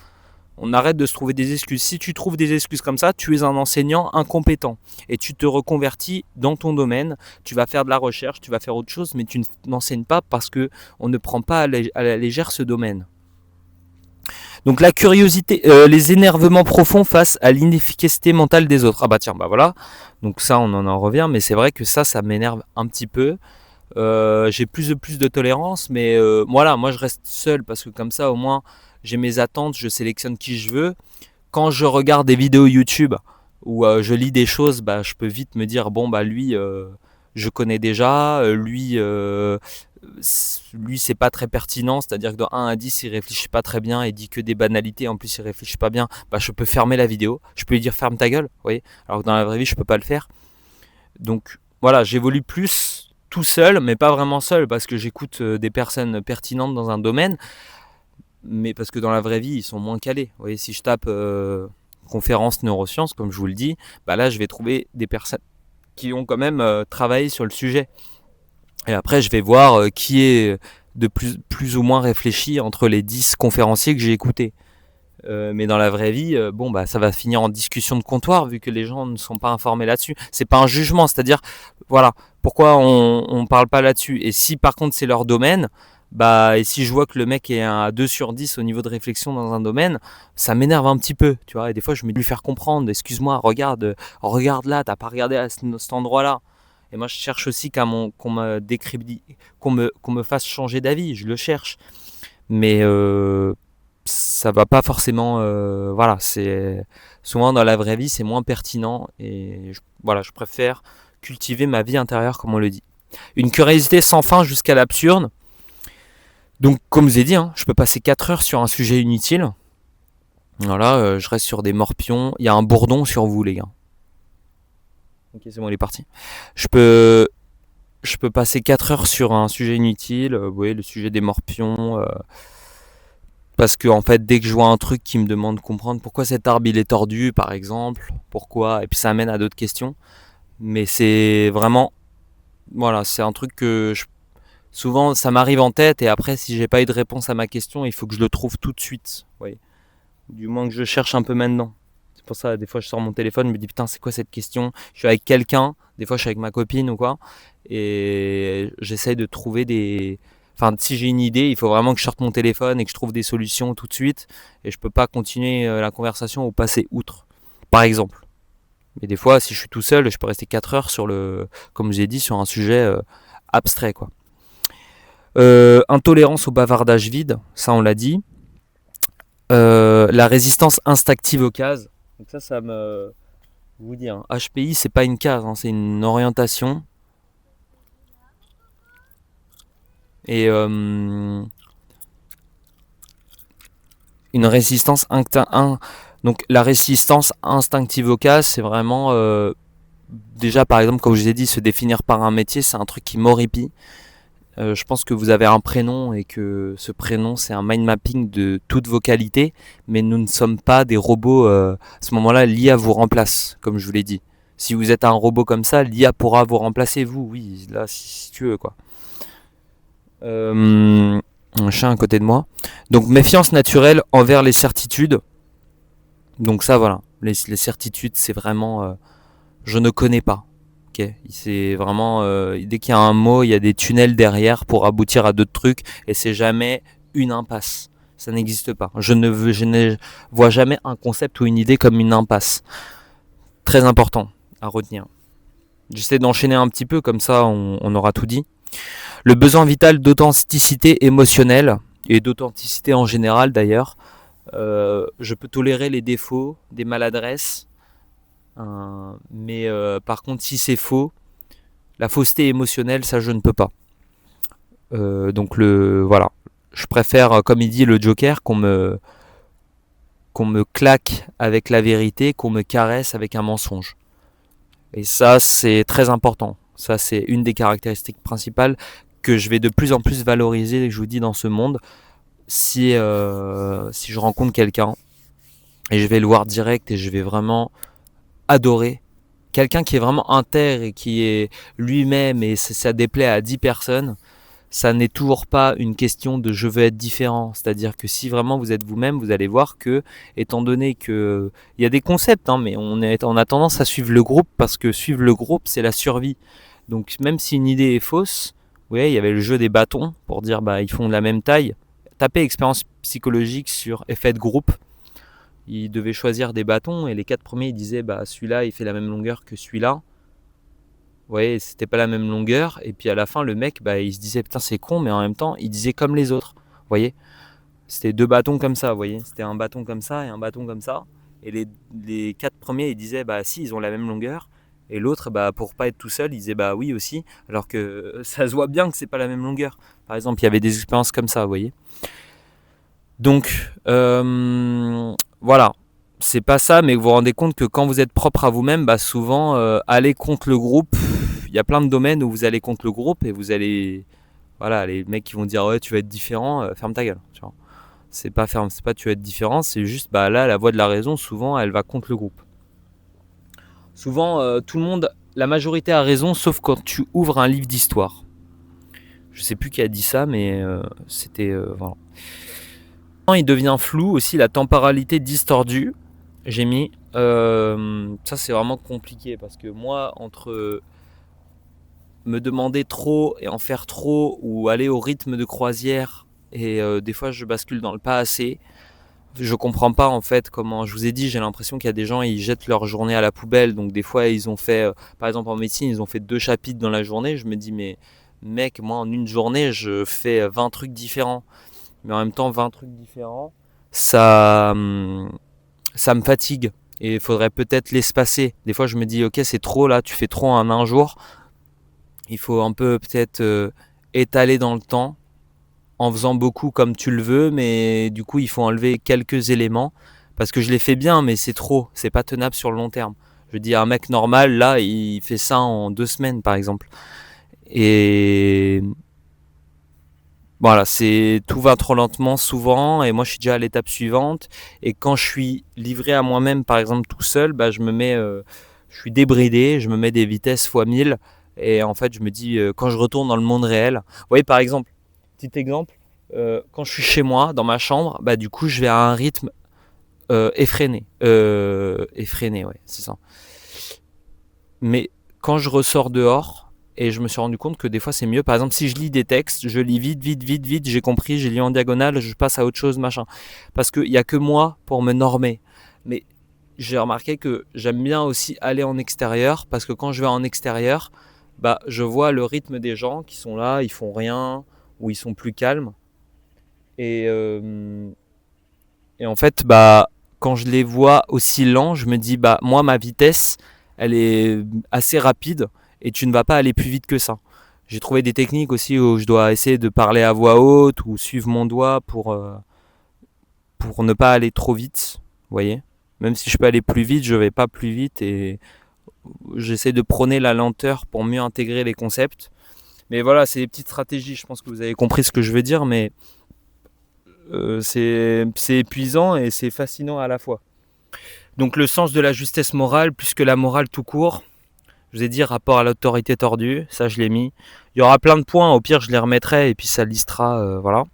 Speaker 1: On arrête de se trouver des excuses. Si tu trouves des excuses comme ça, tu es un enseignant incompétent. Et tu te reconvertis dans ton domaine. Tu vas faire de la recherche, tu vas faire autre chose, mais tu n'enseignes pas parce qu'on ne prend pas à la légère ce domaine. Donc la curiosité, les énervements profonds face à l'inefficacité mentale des autres. Ah bah tiens, bah voilà. Donc ça, on en revient, mais c'est vrai que ça m'énerve un petit peu. J'ai plus de tolérance, mais voilà, moi je reste seul parce que comme ça, au moins, j'ai mes attentes, je sélectionne qui je veux. Quand je regarde des vidéos YouTube ou je lis des choses, je peux vite me dire bon lui, je connais déjà, lui c'est pas très pertinent, c'est-à-dire que de 1 à 10 il réfléchit pas très bien, il dit que des banalités, en plus il réfléchit pas bien, je peux fermer la vidéo, je peux lui dire ferme ta gueule, vous voyez, alors que dans la vraie vie je peux pas le faire. Donc voilà, j'évolue plus tout seul, mais pas vraiment seul, parce que j'écoute des personnes pertinentes dans un domaine, mais parce que dans la vraie vie ils sont moins calés. Vous voyez, si je tape conférence neurosciences, comme je vous le dis, là je vais trouver des personnes qui ont quand même travaillé sur le sujet. Et après, je vais voir qui est de plus ou moins réfléchi entre les 10 conférenciers que j'ai écoutés. Mais dans la vraie vie, ça va finir en discussion de comptoir vu que les gens ne sont pas informés là-dessus. C'est pas un jugement, c'est-à-dire, voilà, pourquoi on parle pas là-dessus. Et si par contre c'est leur domaine, et si je vois que le mec est à 2 sur 10 au niveau de réflexion dans un domaine, ça m'énerve un petit peu, tu vois. Et des fois, je me dis lui faire comprendre, excuse-moi, regarde là, t'as pas regardé à cet endroit-là. Et moi, je cherche aussi qu'on me fasse changer d'avis. Je le cherche, mais ça va pas forcément. Voilà, c'est souvent dans la vraie vie, c'est moins pertinent. Et voilà, je préfère cultiver ma vie intérieure, comme on le dit. Une curiosité sans fin jusqu'à l'absurde. Donc, comme je vous ai dit, hein, je peux passer 4 heures sur un sujet inutile. Voilà, je reste sur des morpions. Il y a un bourdon sur vous, les gars. Ok, c'est bon, il est parti. Je peux passer 4 heures sur un sujet inutile. Vous voyez, le sujet des morpions. Parce que en fait, dès que je vois un truc qui me demande de comprendre pourquoi cet arbre il est tordu, par exemple, pourquoi, et puis ça amène à d'autres questions. Mais c'est vraiment, voilà, c'est un truc que souvent ça m'arrive en tête et après si j'ai pas eu de réponse à ma question, il faut que je le trouve tout de suite. Oui. Du moins que je cherche un peu maintenant. C'est pour ça, des fois je sors mon téléphone, je me dis putain c'est quoi cette question. Je suis avec quelqu'un, des fois je suis avec ma copine ou quoi, et j'essaye de trouver des. Enfin, si j'ai une idée, il faut vraiment que je sorte mon téléphone et que je trouve des solutions tout de suite. Et je peux pas continuer la conversation ou passer outre, par exemple. Mais des fois, si je suis tout seul, je peux rester 4 heures sur comme j'ai dit, sur un sujet abstrait, quoi. Intolérance au bavardage vide, ça on l'a dit. La résistance instinctive aux cases. Donc ça me vous dit, hein, HPI c'est pas une case, hein, c'est une orientation. Et une résistance donc la résistance instinctive aux cases, c'est vraiment déjà par exemple comme je vous ai dit, se définir par un métier, c'est un truc qui m'horripile. Je pense que vous avez un prénom et que ce prénom c'est un mind mapping de toutes vos qualités, mais nous ne sommes pas des robots. À ce moment-là, l'IA vous remplace, comme je vous l'ai dit. Si vous êtes un robot comme ça, l'IA pourra vous remplacer, vous, oui, là, si tu veux, quoi. Un chat à côté de moi. Donc, méfiance naturelle envers les certitudes. Donc ça, voilà. Les certitudes, c'est vraiment... je ne connais pas. Okay. C'est vraiment dès qu'il y a un mot, il y a des tunnels derrière pour aboutir à d'autres trucs et c'est jamais une impasse. Ça n'existe pas. Je ne vois jamais un concept ou une idée comme une impasse. Très important à retenir. J'essaie d'enchaîner un petit peu comme ça, on aura tout dit. Le besoin vital d'authenticité émotionnelle et d'authenticité en général d'ailleurs. Je peux tolérer les défauts, des maladresses, mais par contre si c'est faux, la fausseté émotionnelle, ça je ne peux pas. Donc voilà, je préfère, comme il dit le Joker, qu'on me claque avec la vérité, qu'on me caresse avec un mensonge. Et ça c'est très important. Ça c'est une des caractéristiques principales que je vais de plus en plus valoriser, je vous dis, dans ce monde. Si je rencontre quelqu'un et je vais le voir direct et je vais vraiment adorer quelqu'un qui est vraiment intègre et qui est lui-même et ça déplaît à 10 personnes, ça n'est toujours pas une question de je veux être différent. C'est-à-dire que si vraiment vous êtes vous-même, vous allez voir que, étant donné que il y a des concepts, hein, mais on a tendance à suivre le groupe parce que suivre le groupe, c'est la survie. Donc même si une idée est fausse, vous voyez, il y avait le jeu des bâtons pour dire bah ils font de la même taille. Tapez expérience psychologique sur effet de groupe. Ils devaient choisir des bâtons et les 4 premiers ils disaient bah celui-là il fait la même longueur que celui-là. Vous voyez, c'était pas la même longueur. Et puis à la fin, le mec, bah, il se disait putain, c'est con, mais en même temps, il disait comme les autres. Vous voyez, c'était 2 bâtons comme ça. Vous voyez, c'était un bâton comme ça et un bâton comme ça. Et les 4 premiers, ils disaient bah si, ils ont la même longueur. Et l'autre, bah pour pas être tout seul, il disait bah oui aussi. Alors que ça se voit bien que c'est pas la même longueur. Par exemple, il y avait des expériences comme ça, vous voyez. Donc voilà. C'est pas ça, mais vous vous rendez compte que quand vous êtes propre à vous-même, bah souvent aller contre le groupe. Il y a plein de domaines où vous allez contre le groupe et vous allez, voilà, les mecs qui vont dire ouais tu vas être différent, ferme ta gueule. Tu vois. C'est pas tu vas être différent, c'est juste bah là la voix de la raison souvent elle va contre le groupe. Souvent tout le monde, la majorité a raison sauf quand tu ouvres un livre d'histoire. Je sais plus qui a dit ça mais c'était voilà. Il devient flou aussi la temporalité distordue. J'ai mis ça c'est vraiment compliqué parce que moi entre me demander trop et en faire trop ou aller au rythme de croisière et des fois je bascule dans le pas assez. Je comprends pas en fait comment, je vous ai dit, j'ai l'impression qu'il y a des gens ils jettent leur journée à la poubelle, donc des fois ils ont fait par exemple en médecine ils ont fait 2 chapitres dans la journée. Je me dis mais mec, moi en une journée je fais 20 trucs différents, mais en même temps 20 trucs différents ça ça me fatigue et il faudrait peut-être l'espacer. Des fois je me dis ok c'est trop là, tu fais trop en un jour. Il faut un peu peut-être étaler dans le temps en faisant beaucoup comme tu le veux, mais du coup il faut enlever quelques éléments parce que je l'ai fait bien, mais c'est trop, c'est pas tenable sur le long terme. Je dis un mec normal là, il fait ça en 2 semaines par exemple. Et Voilà, c'est tout va trop lentement souvent et moi je suis déjà à l'étape suivante et quand je suis livré à moi-même par exemple tout seul, bah je suis débridé, je me mets des vitesses fois 1000 et en fait je me dis quand je retourne dans le monde réel, vous voyez par exemple, petit exemple, quand je suis chez moi dans ma chambre, bah du coup je vais à un rythme effréné ouais, c'est ça. Mais quand je ressors dehors, et je me suis rendu compte que des fois c'est mieux. Par exemple, si je lis des textes, je lis vite, vite, vite, vite, j'ai compris, j'ai lu en diagonale, je passe à autre chose, machin. Parce qu'il n'y a que moi pour me normer. Mais j'ai remarqué que j'aime bien aussi aller en extérieur, parce que quand je vais en extérieur, bah, je vois le rythme des gens qui sont là, ils font rien, ou ils sont plus calmes. Et, euh, et en fait, bah, quand je les vois aussi lents, je me dis, bah, moi, ma vitesse, elle est assez rapide et tu ne vas pas aller plus vite que ça. J'ai trouvé des techniques aussi où je dois essayer de parler à voix haute ou suivre mon doigt pour ne pas aller trop vite. Vous voyez, même si je peux aller plus vite, je vais pas plus vite et j'essaie de prôner la lenteur pour mieux intégrer les concepts. Mais voilà, c'est des petites stratégies. Je pense que vous avez compris ce que je veux dire, mais c'est épuisant et c'est fascinant à la fois. Donc le sens de la justesse morale, plus que la morale tout court. Je vous ai dit rapport à l'autorité tordue, ça je l'ai mis. Il y aura plein de points, au pire je les remettrai et puis ça listera, voilà.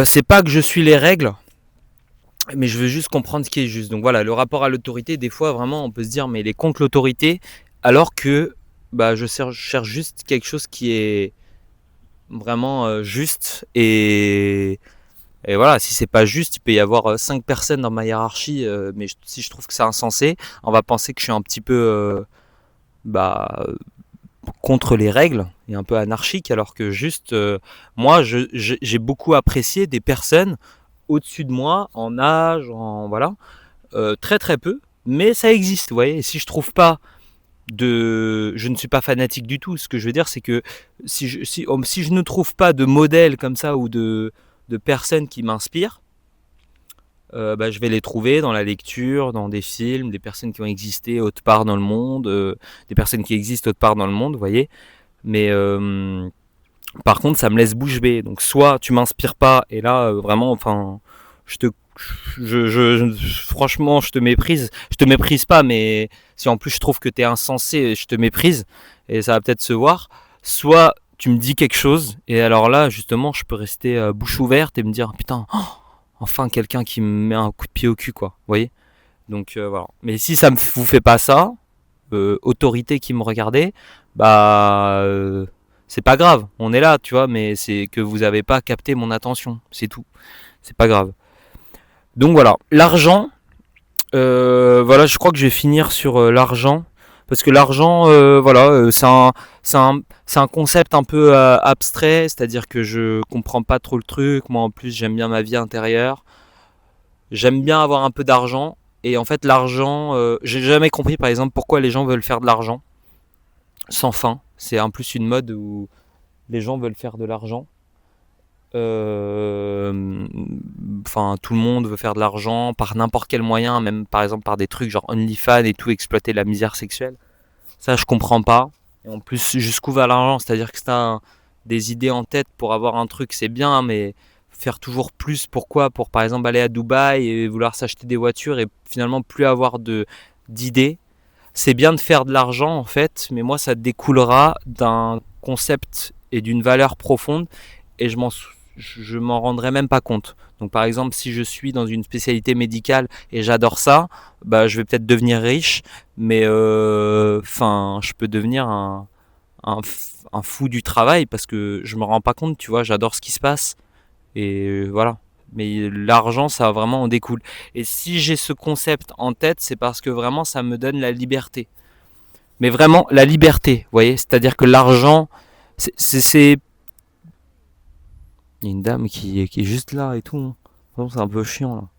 Speaker 1: C'est pas que je suis les règles, mais je veux juste comprendre ce qui est juste. Donc voilà, le rapport à l'autorité, des fois vraiment on peut se dire mais il est contre l'autorité, alors que bah, je cherche juste quelque chose qui est vraiment juste et voilà, si c'est pas juste, il peut y avoir 5 personnes dans ma hiérarchie, mais si je trouve que c'est insensé, on va penser que je suis un petit peu bah, contre les règles et un peu anarchique, alors que juste, moi, j'ai beaucoup apprécié des personnes au-dessus de moi, en âge, en voilà, très très peu, mais ça existe, vous voyez. Et si je trouve pas je ne suis pas fanatique du tout. Ce que je veux dire, c'est que si je ne trouve pas de modèle comme ça ou de personnes qui m'inspirent, bah, je vais les trouver dans la lecture, dans des films, des personnes qui ont existé autre part dans le monde, des personnes qui existent autre part dans le monde, vous voyez. Mais par contre, ça me laisse bouche bée. Donc soit tu m'inspires pas, et là, vraiment, enfin, je te, franchement, je te méprise. Je te méprise pas, mais si en plus je trouve que t'es insensé, je te méprise, et ça va peut-être se voir. Soit tu me dis quelque chose, et alors là, justement, je peux rester bouche ouverte et me dire, putain, oh, enfin quelqu'un qui me met un coup de pied au cul, quoi. Vous voyez. Donc voilà. Mais si ça me vous fait pas ça, autorité qui me regardait, bah c'est pas grave. On est là, tu vois, mais c'est que vous avez pas capté mon attention, c'est tout. C'est pas grave. Donc voilà, l'argent. Voilà, je crois que je vais finir sur l'argent parce que l'argent, voilà, c'est un concept un peu abstrait, c'est-à-dire que je comprends pas trop le truc. Moi, en plus, j'aime bien ma vie intérieure. J'aime bien avoir un peu d'argent. Et en fait, l'argent, j'ai jamais compris, par exemple, pourquoi les gens veulent faire de l'argent sans fin. C'est en plus une mode où les gens veulent faire de l'argent. Enfin, tout le monde veut faire de l'argent par n'importe quel moyen, même par exemple par des trucs genre OnlyFans et tout, exploiter la misère sexuelle. Ça, je comprends pas. Et en plus, jusqu'où va l'argent? C'est-à-dire que si t'as des idées en tête pour avoir un truc, c'est bien, mais faire toujours plus, pourquoi? Pour par exemple aller à Dubaï et vouloir s'acheter des voitures et finalement plus avoir d'idées. C'est bien de faire de l'argent en fait, mais moi ça découlera d'un concept et d'une valeur profonde et je m'en rendrai même pas compte. Donc par exemple, si je suis dans une spécialité médicale et j'adore ça, bah je vais peut-être devenir riche, mais enfin, je peux devenir un fou du travail parce que je me rends pas compte, tu vois, j'adore ce qui se passe et voilà. Mais l'argent, ça vraiment en découle. Et si j'ai ce concept en tête, c'est parce que vraiment ça me donne la liberté. Mais vraiment la liberté, vous voyez, c'est-à-dire que l'argent, c'est il y a une dame qui est juste là et tout, hein. C'est un peu chiant là.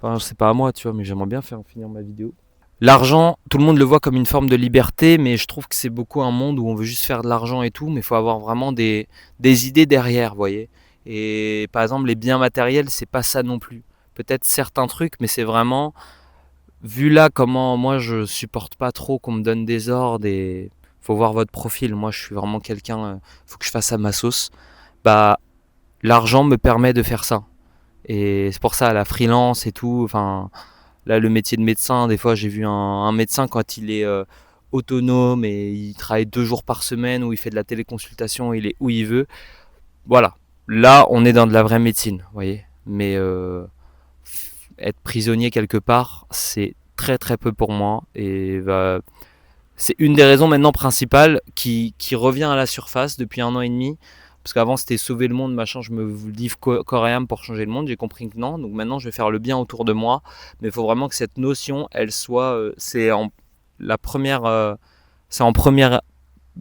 Speaker 1: Enfin, c'est pas à moi, tu vois, mais j'aimerais bien faire finir ma vidéo. L'argent, tout le monde le voit comme une forme de liberté, mais je trouve que c'est beaucoup un monde où on veut juste faire de l'argent et tout, mais il faut avoir vraiment des idées derrière, vous voyez. Et par exemple, les biens matériels, c'est pas ça non plus. Peut-être certains trucs, mais c'est vraiment, vu là comment moi je supporte pas trop qu'on me donne des ordres et faut voir votre profil. Moi, je suis vraiment quelqu'un, faut que je fasse à ma sauce. Bah, l'argent me permet de faire ça. Et c'est pour ça, la freelance et tout, enfin, là, le métier de médecin, des fois, j'ai vu un médecin quand il est autonome et il travaille 2 jours par semaine où il fait de la téléconsultation, il est où il veut. Voilà. Là, on est dans de la vraie médecine, vous voyez. Mais être prisonnier quelque part, c'est très très peu pour moi. Et c'est une des raisons maintenant principales qui revient à la surface depuis 1 an et demi. Parce qu'avant c'était sauver le monde, machin, je me livre corps et âme pour changer le monde. J'ai compris que non. Donc maintenant je vais faire le bien autour de moi. Mais il faut vraiment que cette notion, elle soit. La première. C'est en première.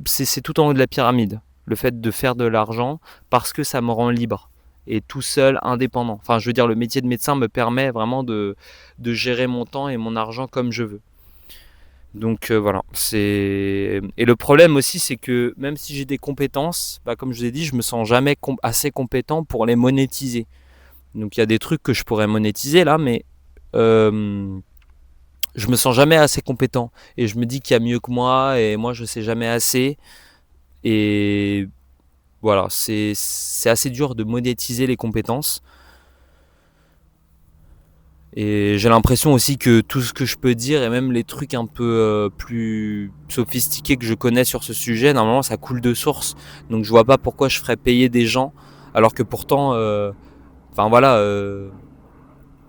Speaker 1: C'est tout en haut de la pyramide. Le fait de faire de l'argent parce que ça me rend libre. Et tout seul, indépendant. Enfin, je veux dire, le métier de médecin me permet vraiment de gérer mon temps et mon argent comme je veux. Donc voilà, et le problème aussi, c'est que même si j'ai des compétences, bah, comme je vous ai dit, je me sens jamais assez compétent pour les monétiser. Donc il y a des trucs que je pourrais monétiser là, mais je me sens jamais assez compétent. Et je me dis qu'il y a mieux que moi, et moi je sais jamais assez. Et voilà, c'est assez dur de monétiser les compétences. Et j'ai l'impression aussi que tout ce que je peux dire, et même les trucs un peu plus sophistiqués que je connais sur ce sujet, normalement ça coule de source. Donc je vois pas pourquoi je ferais payer des gens, alors que pourtant, enfin voilà,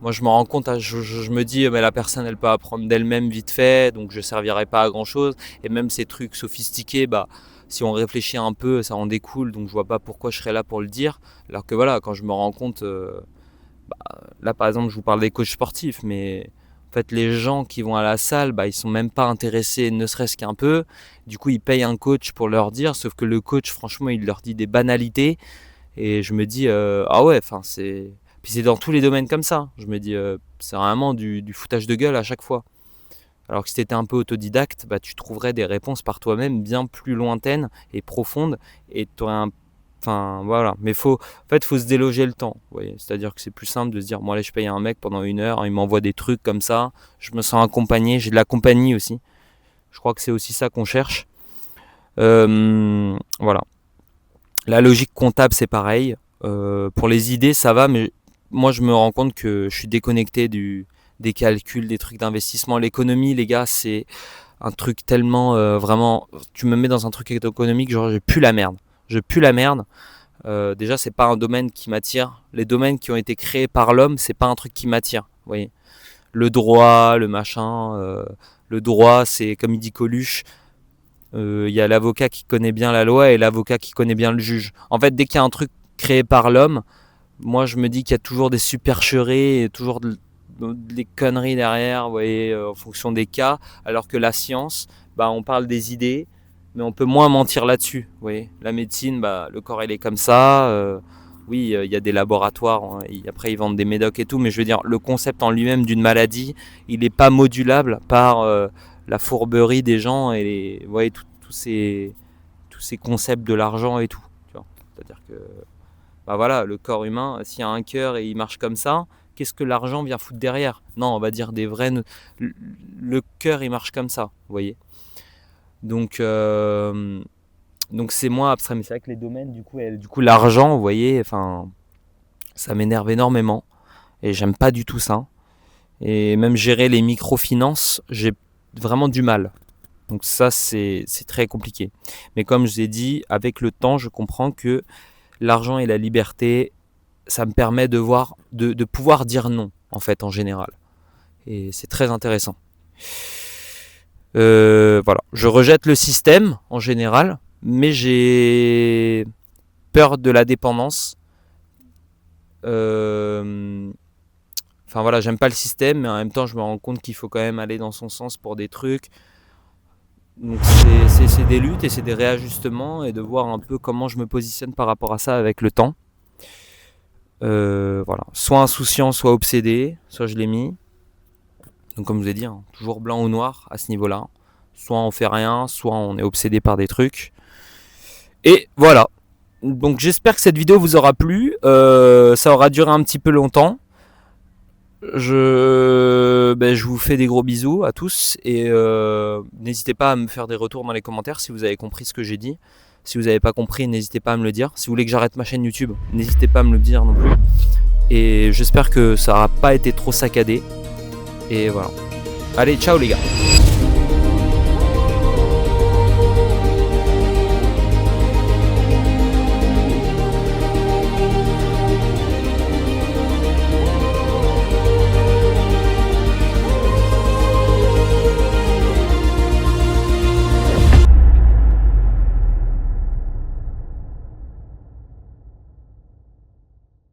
Speaker 1: moi je me rends compte, je me dis, mais la personne elle peut apprendre d'elle-même vite fait, donc je servirai pas à grand chose. Et même ces trucs sophistiqués, bah si on réfléchit un peu, ça en découle, donc je vois pas pourquoi je serais là pour le dire. Alors que voilà, quand je me rends compte... là par exemple je vous parle des coachs sportifs, mais en fait les gens qui vont à la salle, bah, ils sont même pas intéressés ne serait-ce qu'un peu. Du coup ils payent un coach pour leur dire, sauf que le coach franchement il leur dit des banalités. Et je me dis ah ouais, enfin c'est dans tous les domaines comme ça. Je me dis c'est vraiment du foutage de gueule à chaque fois. Alors que si tu étais un peu autodidacte, bah, tu trouverais des réponses par toi-même bien plus lointaines et profondes, et tu aurais un... Enfin voilà, mais en fait, faut se déloger le temps. Vous voyez, c'est-à-dire que c'est plus simple de se dire, bon allez, je paye un mec pendant 1 heure, il m'envoie des trucs comme ça, je me sens accompagné, j'ai de la compagnie aussi. Je crois que c'est aussi ça qu'on cherche. Voilà. La logique comptable, c'est pareil. Pour les idées, ça va, mais moi, je me rends compte que je suis déconnecté des calculs, des trucs d'investissement. L'économie, les gars, c'est un truc tellement vraiment... Tu me mets dans un truc économique, genre, je pue la merde. Je pue la merde. Déjà, c'est pas un domaine qui m'attire. Les domaines qui ont été créés par l'homme, c'est pas un truc qui m'attire. Vous voyez, le droit, le machin. Le droit, c'est comme il dit Coluche. Il y a l'avocat qui connaît bien la loi et l'avocat qui connaît bien le juge. En fait, dès qu'il y a un truc créé par l'homme, moi je me dis qu'il y a toujours des supercheries et toujours des conneries derrière, vous voyez, en fonction des cas. Alors que la science, bah, on parle des idées, mais on peut moins mentir là-dessus. Vous voyez, la médecine, bah, le corps il est comme ça. Oui, il y a des laboratoires, hein, et après ils vendent des médocs et tout, mais je veux dire, le concept en lui-même d'une maladie, il n'est pas modulable par la fourberie des gens et vous voyez, tous ces concepts de l'argent et tout. Tu vois, c'est-à-dire que bah voilà, le corps humain, s'il y a un cœur et il marche comme ça, qu'est-ce que l'argent vient foutre derrière? Non, on va dire des vrais. Le cœur, il marche comme ça, vous voyez. Donc c'est moins abstrait, mais c'est vrai que les domaines, du coup l'argent, vous voyez, enfin, ça m'énerve énormément et j'aime pas du tout ça. Et même gérer les microfinances, j'ai vraiment du mal. Donc ça, c'est très compliqué. Mais comme je vous ai dit, avec le temps, je comprends que l'argent et la liberté, ça me permet de pouvoir dire non, en fait, en général. Et c'est très intéressant. Voilà. Je rejette le système, en général, mais j'ai peur de la dépendance. Enfin voilà, j'aime pas le système, mais en même temps, je me rends compte qu'il faut quand même aller dans son sens pour des trucs. Donc c'est des luttes et c'est des réajustements et de voir un peu comment je me positionne par rapport à ça avec le temps. Voilà, soit insouciant, soit obsédé, soit je l'ai mis. Donc comme je vous ai dit, hein, toujours blanc ou noir à ce niveau-là. Soit on fait rien, soit on est obsédé par des trucs. Et voilà. Donc j'espère que cette vidéo vous aura plu. Ça aura duré un petit peu longtemps. Je vous fais des gros bisous à tous et n'hésitez pas à me faire des retours dans les commentaires si vous avez compris ce que j'ai dit. Si vous n'avez pas compris, n'hésitez pas à me le dire. Si vous voulez que j'arrête ma chaîne YouTube, n'hésitez pas à me le dire non plus. Et j'espère que ça n'aura pas été trop saccadé. Et voilà. Allez, ciao les gars.